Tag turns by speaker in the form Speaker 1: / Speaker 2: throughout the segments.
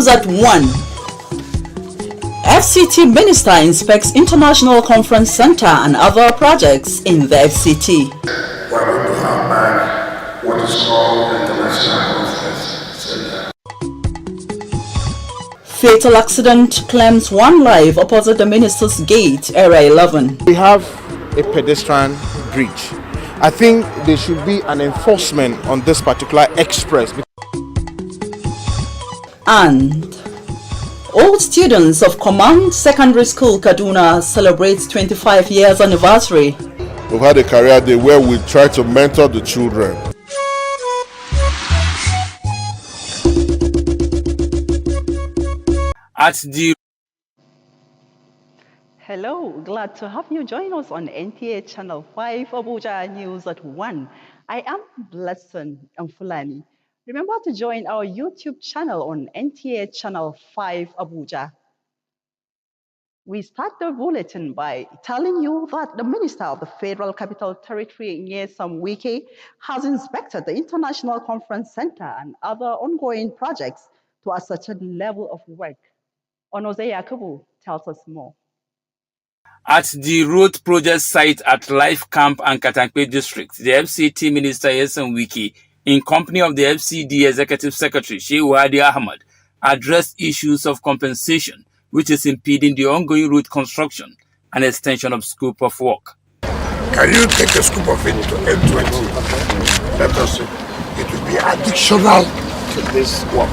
Speaker 1: News at 1. FCT Minister inspects International Conference Center and other projects in the FCT.
Speaker 2: We are going to have back what is called International Conference Center.
Speaker 1: Fatal accident claims 1 life opposite the Minister's Gate, Area 11.
Speaker 3: We have a pedestrian bridge. I think there should be an enforcement on this particular express.
Speaker 1: And old students of Command Secondary School, Kaduna celebrates 25 years anniversary.
Speaker 4: We've had a career day where we try to mentor the children.
Speaker 5: Hello, glad to have you join us on NTA Channel 5 Abuja News at 1. I am Blessing Fulani. Remember to join our YouTube channel on NTA Channel 5 Abuja. We start the bulletin by telling you that the Minister of the Federal Capital Territory, Nyesom Wike, has inspected the International Conference Center and other ongoing projects to a certain level of work. Onoze Yakubu tells us more.
Speaker 6: At the road project site at Life Camp and Katankwe District, the FCT Minister Nyesom Wike, in company of the FCD Executive Secretary Shehu Hadi Ahmad, addressed issues of compensation, which is impeding the ongoing road construction and extension of scope of work.
Speaker 2: Can you take a scoop of it to M20? Let us see. It will be additional to this work.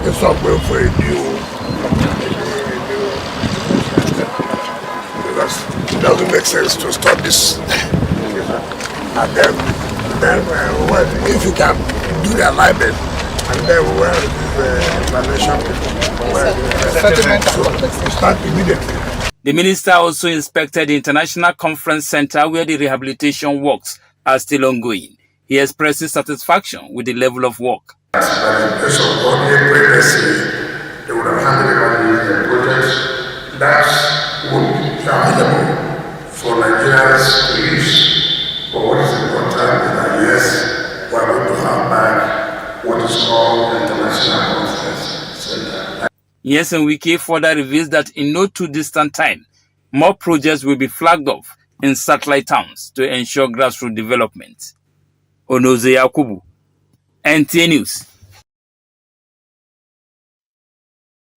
Speaker 2: It's not going for a new. Because it doesn't make sense to start this. And then if you can do the alignment, and then where the evaluation start immediately.
Speaker 6: The minister also inspected the International Conference Center where the rehabilitation works are still ongoing. He expresses satisfaction with the level of work.
Speaker 2: As per the case of Ghanaian previously, they would have handed over the project that would be available for Nigerians to use. But what is important is that yes, we are going to have back what is called International Conference Center.
Speaker 6: Nyesom Wike further reveals that in no too distant time, more projects will be flagged off in satellite towns to ensure grassroots development. Onoze Yakubu, NTA News.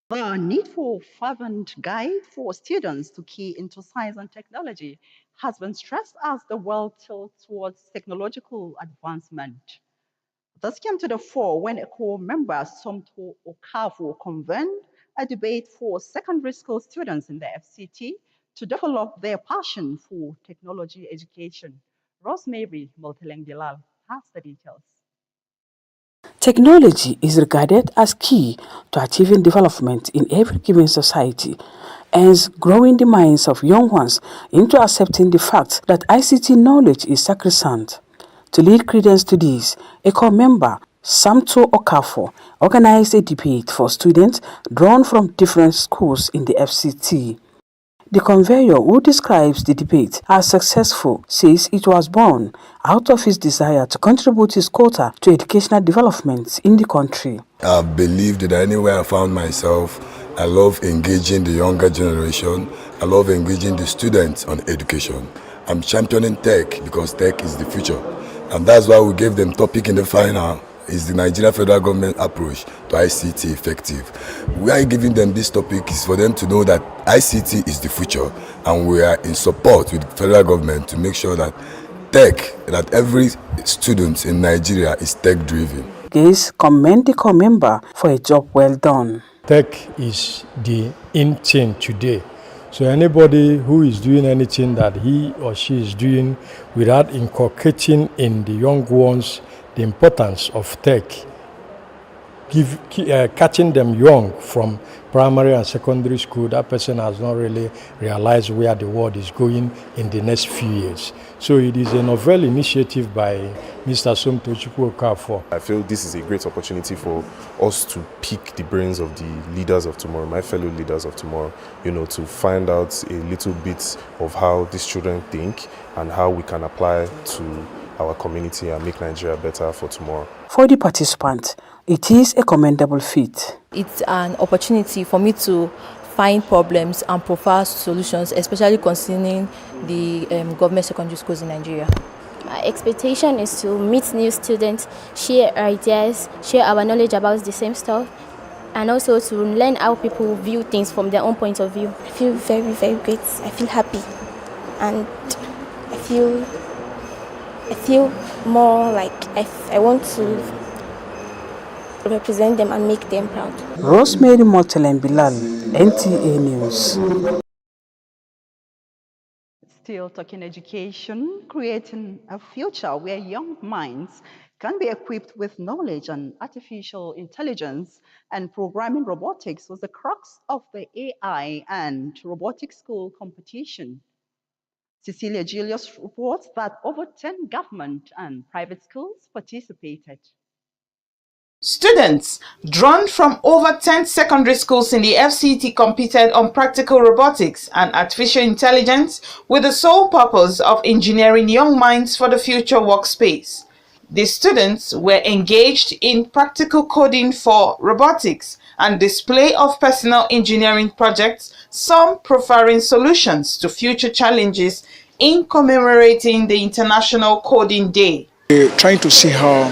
Speaker 5: The need for fervent guide for students to key into science and technology has been stressed as the world tilts towards technological advancement. This came to the fore when a core member, Somto Okafor, convened a debate for secondary school students in the FCT to develop their passion for technology education. Rosemary Multileng-Dilal has the details.
Speaker 7: Technology is regarded as key to achieving development in every given society, hence growing the minds of young ones into accepting the fact that ICT knowledge is sacrosanct. To lead credence to this, a core member, Samto Okafor, organized a debate for students drawn from different schools in the FCT. The conveyor, who describes the debate as successful, says it was born out of his desire to contribute his quota to educational development in the country.
Speaker 8: I believe that anywhere I found myself, I love engaging the younger generation. I love engaging the students on education. I'm championing tech because tech is the future. And that's why we gave them topic in the final. Is the Nigerian federal government approach to ICT effective? We are giving them this topic is for them to know that ICT is the future, and we are in support with the federal government to make sure that that every student in Nigeria is tech-driven.
Speaker 7: This commend the core member for a job well done.
Speaker 9: Tech is the in thing today. So anybody who is doing anything that he or she is doing without inculcating in the young ones the importance of tech, catching them young from primary and secondary school, that person has not really realized where the world is going in the next few years. So it is a novel initiative by Mr. Somto Okafor.
Speaker 10: I feel this is a great opportunity for us to pick the brains of the leaders of tomorrow, my fellow leaders of tomorrow, to find out a little bit of how these children think and how we can apply to our community and make Nigeria better for tomorrow.
Speaker 7: For the participant, it is a commendable feat.
Speaker 11: It's an opportunity for me to find problems and provide solutions, especially concerning the government secondary schools in Nigeria.
Speaker 12: My expectation is to meet new students, share ideas, share our knowledge about the same stuff, and also to learn how people view things from their own point of view. I feel very, very great. I feel happy, and I feel more like I want to represent them and make them proud.
Speaker 7: Rosemary Motelem Bilal, NTA News.
Speaker 5: Still talking education, creating a future where young minds can be equipped with knowledge on artificial intelligence and programming robotics was the crux of the AI and robotics school competition. Cecilia Julius reports that over 10 government and private schools participated.
Speaker 13: Students drawn from over 10 secondary schools in the FCT competed on practical robotics and artificial intelligence with the sole purpose of engineering young minds for the future workspace. The students were engaged in practical coding for robotics and display of personal engineering projects, some preferring solutions to future challenges in commemorating the International Coding Day.
Speaker 14: We're trying to see how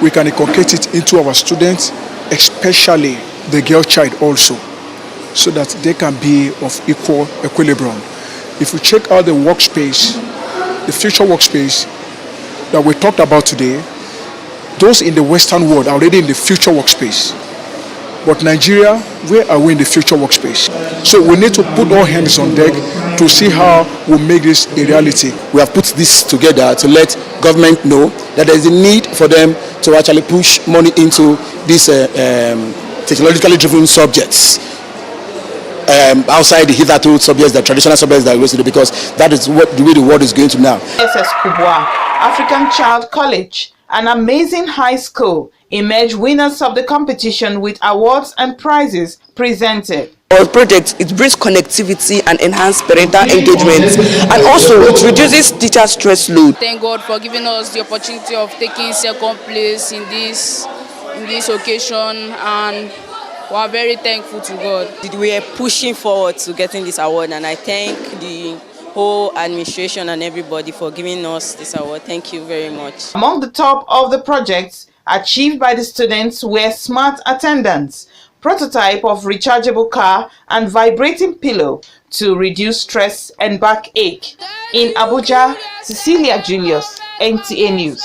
Speaker 14: we can inculcate it into our students, especially the girl child also, so that they can be of equal equilibrium. If we check out the workspace, the future workspace that we talked about today, those in the Western world are already in the future workspace. But Nigeria, where are we in the future workspace? So we need to put all hands on deck to see how we make this a reality.
Speaker 15: We have put this together to let government know that there is a need for them to actually push money into these technologically driven subjects outside the hitherto subjects, the traditional subjects that we used to do, because that is what the way the world is going to now.
Speaker 13: SS Kubwa, African Child College, an amazing high school, emerged winners of the competition with awards and prizes presented.
Speaker 16: Our project, it brings connectivity and enhanced parental engagement, and also it reduces teacher stress load.
Speaker 17: Thank God for giving us the opportunity of taking second place in this occasion, and we are very thankful to God.
Speaker 18: We are pushing forward to getting this award, and I thank the whole administration and everybody for giving us this award. Thank you very much.
Speaker 13: Among the top of the projects achieved by the students were smart attendants, prototype of rechargeable car, and vibrating pillow to reduce stress and backache. In Abuja, Cecilia Julius, NTA News.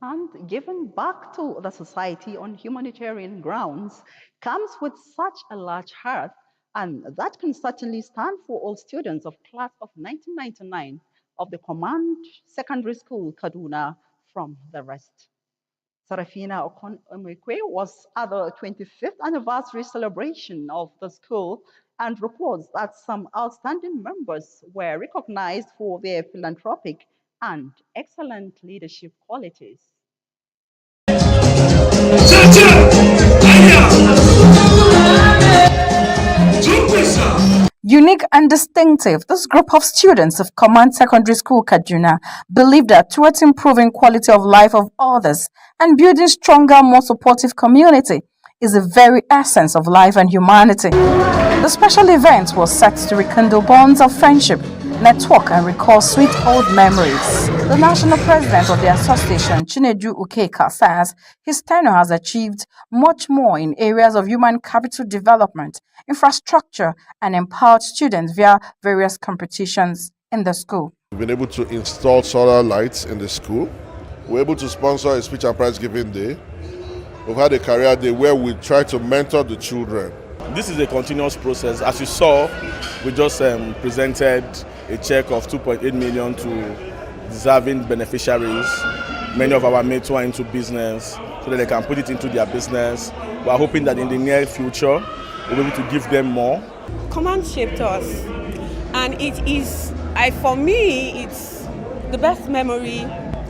Speaker 5: And giving back to the society on humanitarian grounds comes with such a large heart, and that can certainly stand for all students of class of 1999 of the Command Secondary School, Kaduna, from the rest. Sarafina Okon-Omekwe was at the 25th anniversary celebration of the school and reports that some outstanding members were recognized for their philanthropic and excellent leadership qualities.
Speaker 19: Unique and distinctive, this group of students of Command Secondary School Kaduna believe that towards improving quality of life of others and building stronger, more supportive community is the very essence of life and humanity. The special event was set to rekindle bonds of friendship, network and recall sweet old memories. The national president of the association, Chinedu Ukeka, says his tenure has achieved much more in areas of human capital development, infrastructure, and empowered students via various competitions in the school.
Speaker 4: We've been able to install solar lights in the school. We're able to sponsor a speech and prize giving day. We've had a career day where we try to mentor the children.
Speaker 20: This is a continuous process. As you saw, we just presented a check of 2.8 million to deserving beneficiaries. Many of our mates who are into business so that they can put it into their business. We are hoping that in the near future, we'll be able to give them more.
Speaker 21: Command shaped us, and it is, for me, it's the best memory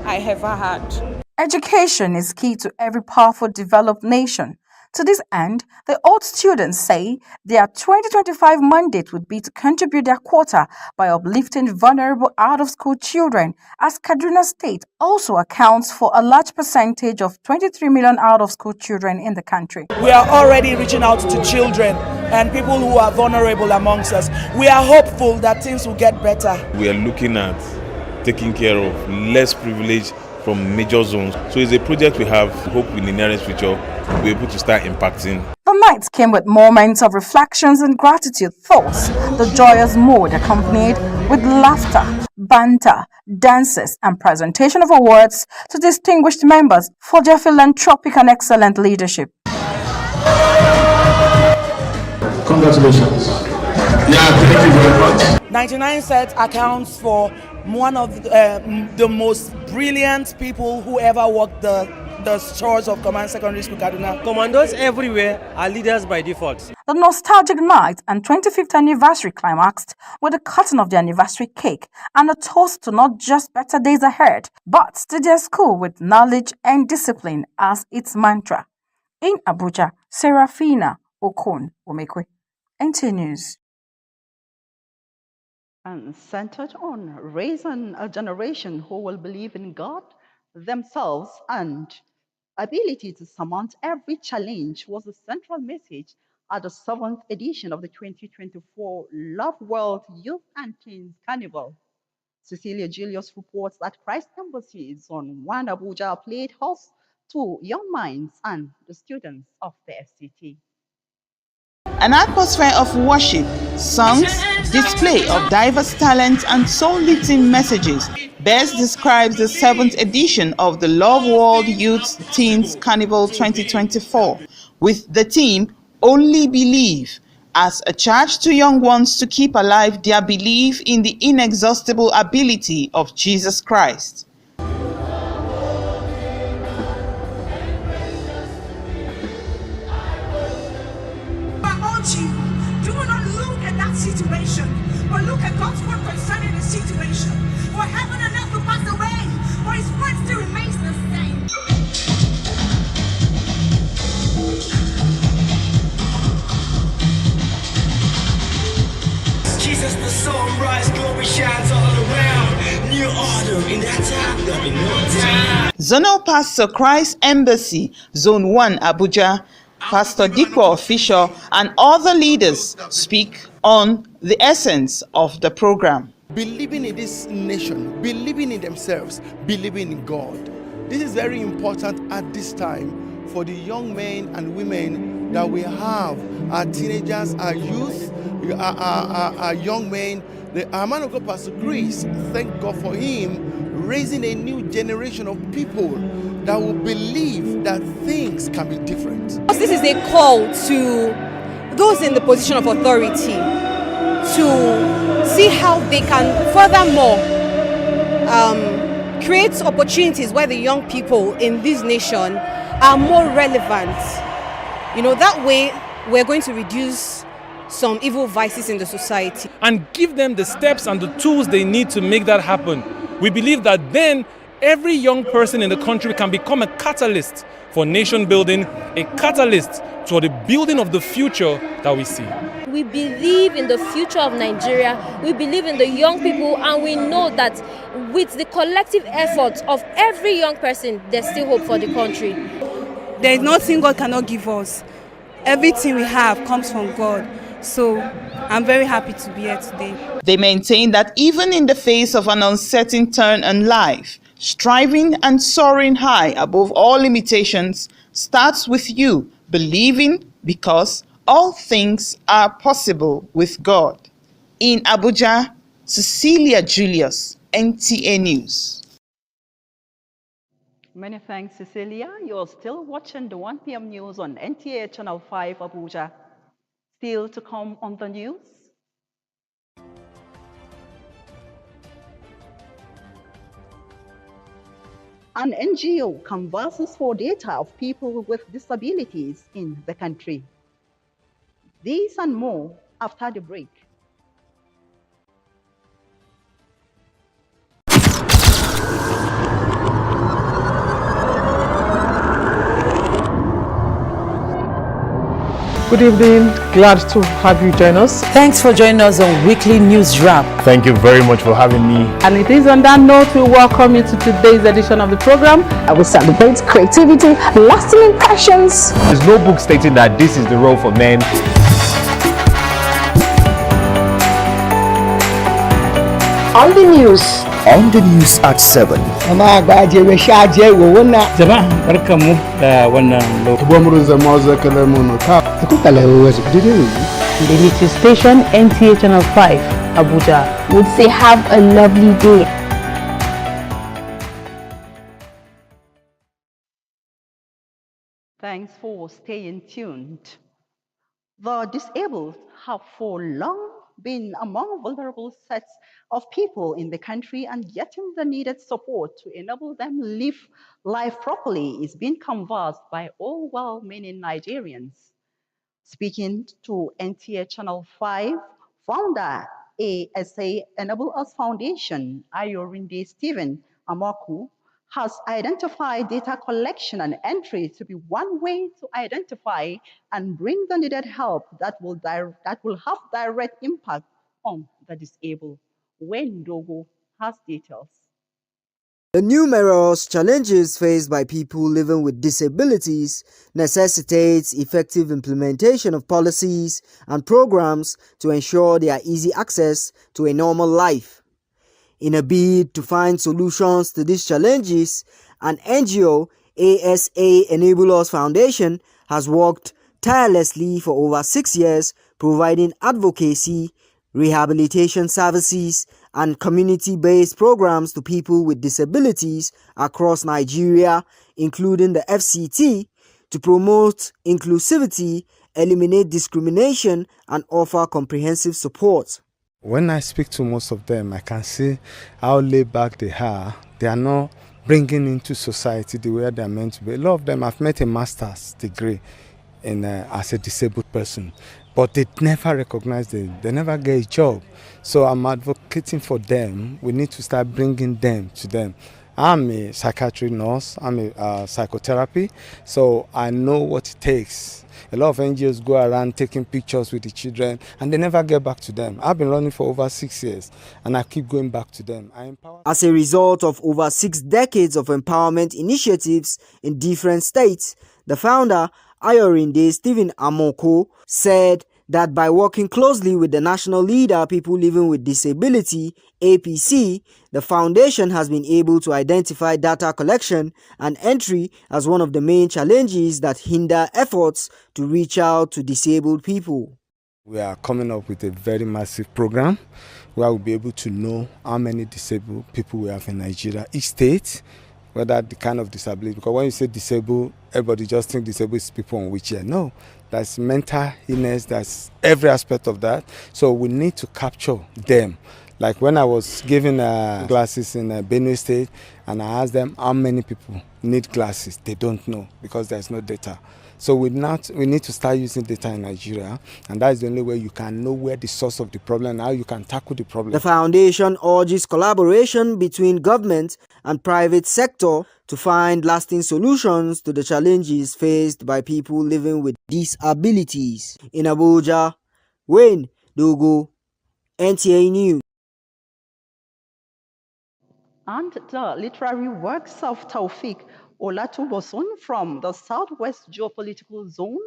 Speaker 21: I ever had.
Speaker 19: Education is key to every powerful developed nation. To this end, the old students say their 2025 mandate would be to contribute their quota by uplifting vulnerable out-of-school children, as Kaduna State also accounts for a large percentage of 23 million out-of-school children in the country.
Speaker 3: We are already reaching out to children and people who are vulnerable amongst us. We are hopeful that things will get better.
Speaker 22: We are looking at taking care of less privileged from major zones. So it's a project we have hope in the nearest future we'll be able to start impacting.
Speaker 19: The night came with moments of reflections and gratitude, thoughts, the joyous mood accompanied with laughter, banter, dances, and presentation of awards to distinguished members for their philanthropic and excellent leadership.
Speaker 3: Congratulations. Yeah, thank you very much. 99 Set accounts for one of the most brilliant people who ever walked the shores of Command Secondary School, Kaduna.
Speaker 23: Commandos everywhere are leaders by default.
Speaker 19: The nostalgic night and 25th anniversary climaxed with the cutting of the anniversary cake and a toast to not just better days ahead, but to their school with knowledge and discipline as its mantra. In Abuja, Serafina Okon Omekwe, NT News.
Speaker 5: And centered on raising a generation who will believe in God, themselves, and ability to surmount every challenge was the central message at the 7th edition of the 2024 Love World Youth and Teens Carnival. Cecilia Julius reports that Christ Embassy Zone 1 Abuja played host to young minds and the students of the FCT.
Speaker 13: An atmosphere of worship, songs, display of diverse talents and soul-lifting messages best describes the 7th edition of the Love World Youth Teens Carnival 2024, with the theme Only Believe, as a charge to young ones to keep alive their belief in the inexhaustible ability of Jesus Christ.
Speaker 24: You do not look at that situation, but look at God's word concerning the situation. For heaven and earth will pass away, but his word still remains the same.
Speaker 25: Jesus the sunrise, glory shines all around. New order in that time, there'll be no time.
Speaker 13: Zonal Pastor Christ Embassy Zone 1 Abuja, Pastor Dikwa Official, and other leaders speak on the essence of the program.
Speaker 26: Believing in this nation, believing in themselves, believing in God. This is very important at this time for the young men and women that we have, our teenagers, our youth, our young men. Our man of God, Pastor Chris, thank God for him raising a new generation of people that will believe that things can be different.
Speaker 21: This is a call to those in the position of authority to see how they can furthermore create opportunities where the young people in this nation are more relevant. That way we're going to reduce some evil vices in the society.
Speaker 27: And give them the steps and the tools they need to make that happen. We believe that then every young person in the country can become a catalyst for nation building, a catalyst for the building of the future that we see.
Speaker 28: We believe in the future of Nigeria, we believe in the young people, and we know that with the collective efforts of every young person, there's still hope for the country.
Speaker 21: There is nothing God cannot give us. Everything we have comes from God. So I'm very happy to be here today.
Speaker 13: They maintain that even in the face of an uncertain turn in life, striving and soaring high above all limitations starts with you believing, because all things are possible with God. In Abuja, Cecilia Julius, NTA News.
Speaker 5: Many thanks, Cecilia. You're still watching the 1 p.m. news on NTA Channel 5 Abuja. Still to come on the news. An NGO canvasses for data of people with disabilities in the country. These and more after the break.
Speaker 1: Good evening. Glad to have you join us.
Speaker 7: Thanks for joining us on Weekly News Wrap.
Speaker 2: Thank you very much for having me.
Speaker 1: And it is on that note we welcome you to today's edition of the program.
Speaker 19: I will celebrate creativity, lasting impressions.
Speaker 2: There's no book stating that this is the role for men.
Speaker 19: On the news.
Speaker 6: On the news at 7.
Speaker 19: The latest station, NTA Channel 5, Abuja, would say have a lovely day.
Speaker 5: Thanks for staying tuned. The disabled have for long been among vulnerable sets of people in the country, and getting the needed support to enable them live life properly is being canvassed by all well-meaning Nigerians. Speaking to NTA Channel 5, founder ASA Enable Us Foundation, Ayorinde Stephen Amoku, has identified data collection and entry to be one way to identify and bring the needed help that will have direct impact on the disabled. When Dogo has details.
Speaker 8: The numerous challenges faced by people living with disabilities necessitates effective implementation of policies and programs to ensure their easy access to a normal life. In a bid to find solutions to these challenges, an NGO, ASA Enable Us Foundation, has worked tirelessly for over 6 years, providing advocacy, rehabilitation services, and community-based programs to people with disabilities across Nigeria, including the FCT, to promote inclusivity, eliminate discrimination, and offer comprehensive support.
Speaker 9: When I speak to most of them, I can see how laid back they are. They are not bringing into society the way they are meant to be. A lot of them have met a master's degree as a disabled person, but they never recognize them. They never get a job. So I'm advocating for them. We need to start bringing them to them. I'm a psychiatry nurse. I'm a psychotherapy. So I know what it takes. A lot of NGOs go around taking pictures with the children and they never get back to them. I've been running for over 6 years and I keep going back to them.
Speaker 8: As a result of over 6 decades of empowerment initiatives in different states, the founder, Ayorinde Stephen Amoko, said that by working closely with the national leader People Living with Disability, APC, the foundation has been able to identify data collection and entry as one of the main challenges that hinder efforts to reach out to disabled people.
Speaker 9: We are coming up with a very massive program where we'll be able to know how many disabled people we have in Nigeria, each state, whether the kind of disability, because when you say disabled, everybody just thinks disabled is people on wheelchair. No, that's mental illness, that's every aspect of that. So we need to capture them. Like when I was giving glasses in Benue State, and I asked them how many people need glasses, they don't know because there's no data. So we need to start using data in Nigeria, and that is the only way you can know where the source of the problem and how you can tackle the problem.
Speaker 8: The foundation urges collaboration between government and private sector to find lasting solutions to the challenges faced by people living with disabilities. In Abuja, Wayne Dogo, NTA News.
Speaker 5: And the literary works of Taufik Olatubosun from the Southwest Geopolitical Zone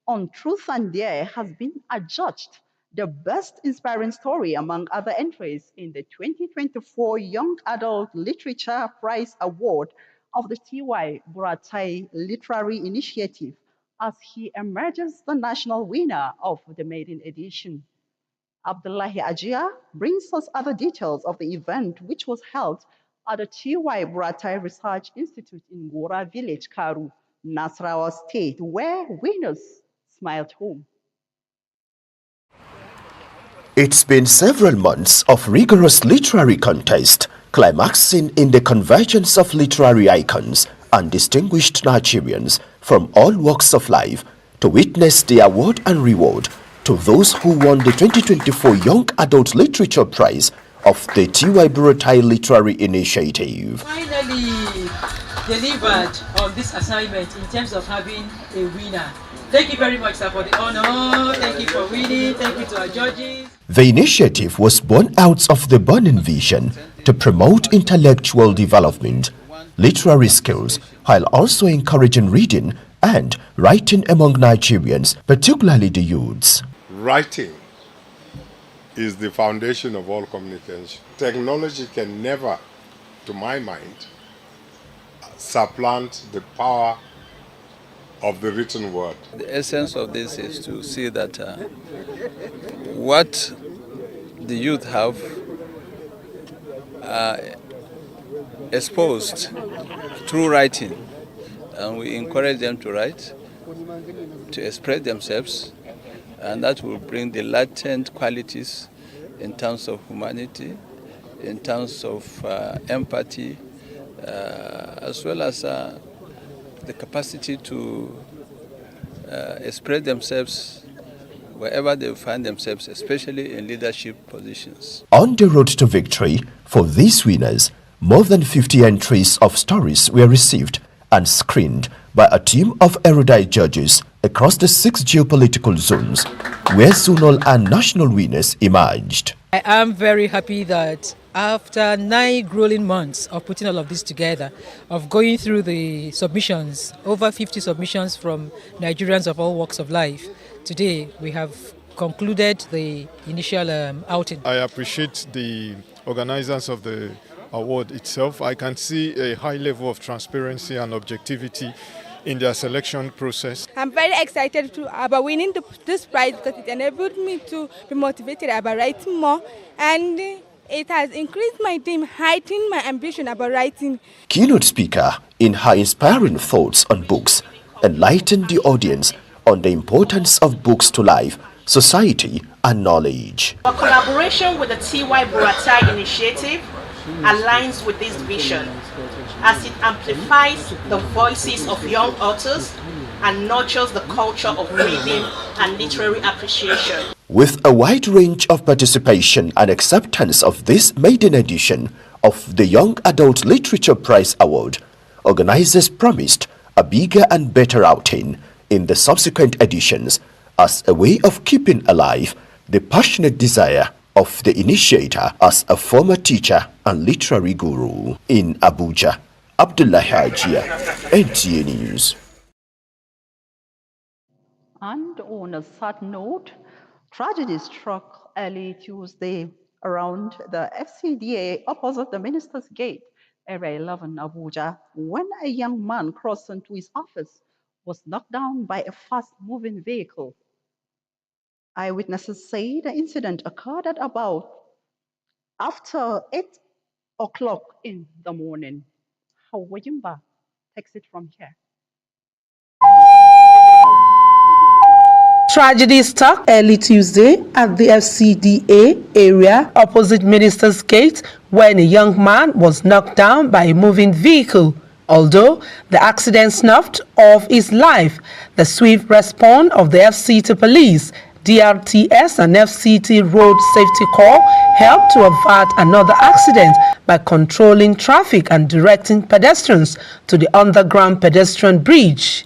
Speaker 5: on Truth and Dare has been adjudged the best inspiring story among other entries in the 2024 Young Adult Literature Prize Award of the T.Y. Buratai Literary Initiative, as he emerges the national winner of the maiden edition. Abdullahi Ajia brings us other details of the event, which was held at the T.Y. Buratai Research Institute in Gora Village, Karu, Nasarawa State, where winners smiled home.
Speaker 6: It's been several months of rigorous literary contest, climaxing in the convergence of literary icons and distinguished Nigerians from all walks of life to witness the award and reward to those who won the 2024 Young Adult Literature Prize of the T.Y. Buratai Literary Initiative.
Speaker 10: Finally, delivered on this assignment in terms of having a winner. Thank you very much, sir, for the honor. Thank you for winning. Thank you to our judges.
Speaker 6: The initiative was born out of the burning vision to promote intellectual development, literary skills, while also encouraging reading and writing among Nigerians, particularly the youths.
Speaker 11: Writing is the foundation of all communication. Technology can never, to my mind, supplant the power of the written word.
Speaker 12: The essence of this is to see that what the youth have exposed through writing, and we encourage them to write, to express themselves, and that will bring the latent qualities in terms of humanity, in terms of empathy, as well as the capacity to express themselves wherever they find themselves, especially in leadership positions.
Speaker 6: On the road to victory, for these winners, more than 50 entries of stories were received and screened by a team of erudite judges across the 6 geopolitical zones, where zonal and national winners emerged.
Speaker 14: I am very happy that after 9 grueling months of putting all of this together, of going through the submissions, over 50 submissions from Nigerians of all walks of life, today we have concluded the initial outing.
Speaker 15: I appreciate the organizers of the award itself. I can see a high level of transparency and objectivity in their selection process.
Speaker 16: I'm very excited about winning this prize because it enabled me to be motivated about writing more, and it has increased my dream, heightened my ambition about writing.
Speaker 6: Keynote speaker, in her inspiring thoughts on books, enlightened the audience on the importance of books to life, society, and knowledge.
Speaker 17: Our collaboration with the T.Y. Buratai initiative aligns with this vision, as it amplifies the voices of young authors and nurtures the culture of reading and literary appreciation.
Speaker 6: With a wide range of participation and acceptance of this maiden edition of the Young Adult Literature Prize Award, organizers promised a bigger and better outing in the subsequent editions as a way of keeping alive the passionate desire of the initiator as a former teacher and literary guru. In Abuja, Abdullah Hajia, NTA News.
Speaker 5: And on a sad note, tragedy struck early Tuesday around the FCDA opposite the Minister's Gate, Area 11, Abuja, when a young man crossed into his office was knocked down by a fast-moving vehicle. Eyewitnesses say the incident occurred at about after 8 o'clock in the morning. Hawajimba takes it from here.
Speaker 18: Tragedy struck early Tuesday at the FCDA area opposite Minister's Gate when a young man was knocked down by a moving vehicle. Although the accident snuffed off his life, the swift response of the FCT police, DRTS and FCT Road Safety Corps helped to avert another accident by controlling traffic and directing pedestrians to the underground pedestrian bridge.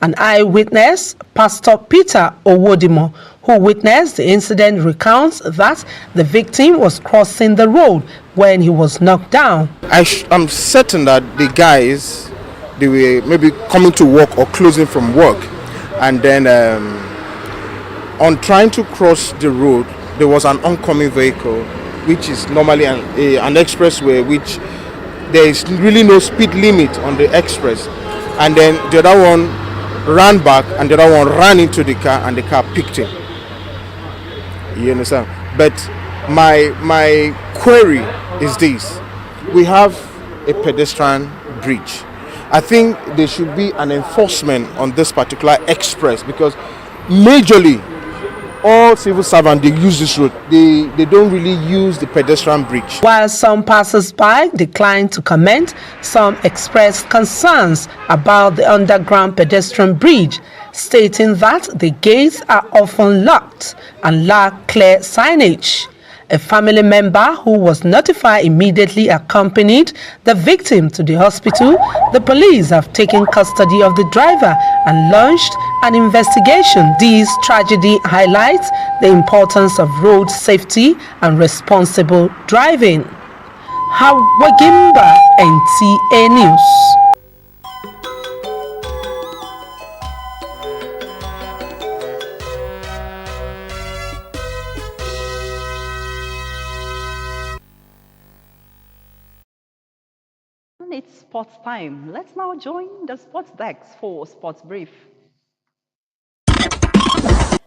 Speaker 18: An eyewitness, Pastor Peter Owodimo, who witnessed the incident, recounts that the victim was crossing the road when he was knocked down.
Speaker 29: I'm certain that the guys, they were maybe coming to work or closing from work, and then on trying to cross the road, there was an oncoming vehicle, which is normally an expressway, which there is really no speed limit on the express, and then the other one ran back and the other one ran into the car and the car picked him. You understand? But my query is this: we have a pedestrian bridge. I think there should be an enforcement on this particular express, because majorly all civil servants, they use this road. They don't really use the pedestrian bridge.
Speaker 18: While some passers-by declined to comment, some expressed concerns about the underground pedestrian bridge, stating that the gates are often locked and lack clear signage. A family member who was notified immediately accompanied the victim to the hospital. The police have taken custody of the driver and launched an investigation. This tragedy highlights the importance of road safety and responsible driving. Hawagimba, NTA News.
Speaker 5: It's sports time. Let's now join the sports desk for Sports Brief.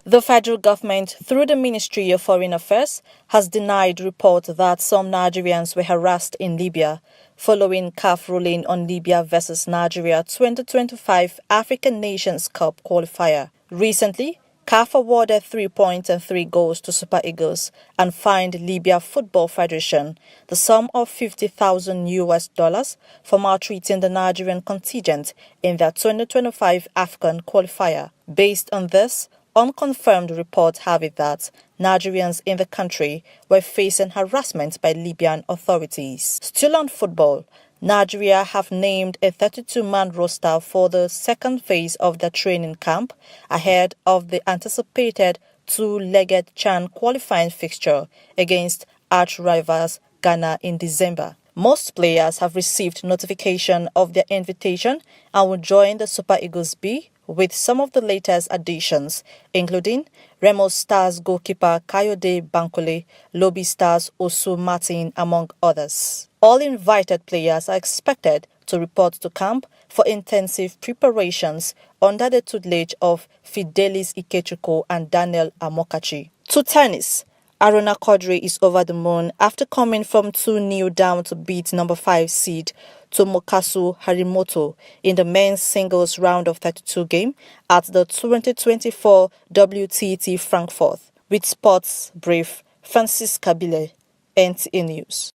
Speaker 3: The federal government, through the Ministry of Foreign Affairs, has denied reports that some Nigerians were harassed in Libya following CAF ruling on Libya versus Nigeria 2025 African Nations Cup qualifier. Recently, CAF awarded 3 points and 3 goals to Super Eagles and fined Libya Football Federation the sum of $50,000 for maltreating the Nigerian contingent in their 2025 AFCON qualifier. Based on this, unconfirmed reports have it that Nigerians in the country were facing harassment by Libyan authorities. Still on football, Nigeria have named a 32-man roster for the second phase of their training camp ahead of the anticipated two-legged CHAN qualifying fixture against arch-rivals Ghana in December. Most players have received notification of their invitation and will join the Super Eagles B, with some of the latest additions, including Remo Stars goalkeeper Kayode Bankole, Lobby Stars Osu Martin, among others. All invited players are expected to report to camp for intensive preparations under the tutelage of Fidelis Ikechukwu and Daniel Amokachi. To tennis, Aruna Quadri is over the moon after coming from 2-0 down to beat number 5 seed Tomokazu Harimoto in the men's singles round of 32 game at the 2024 WTT Frankfurt. With Sports Brief, Francis Kabile, NTA News.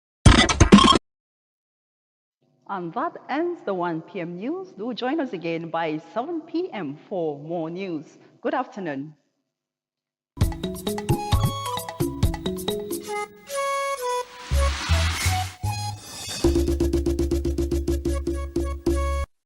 Speaker 5: And that ends the 1 p.m. news. Do join us again by 7 p.m. for more news. Good afternoon.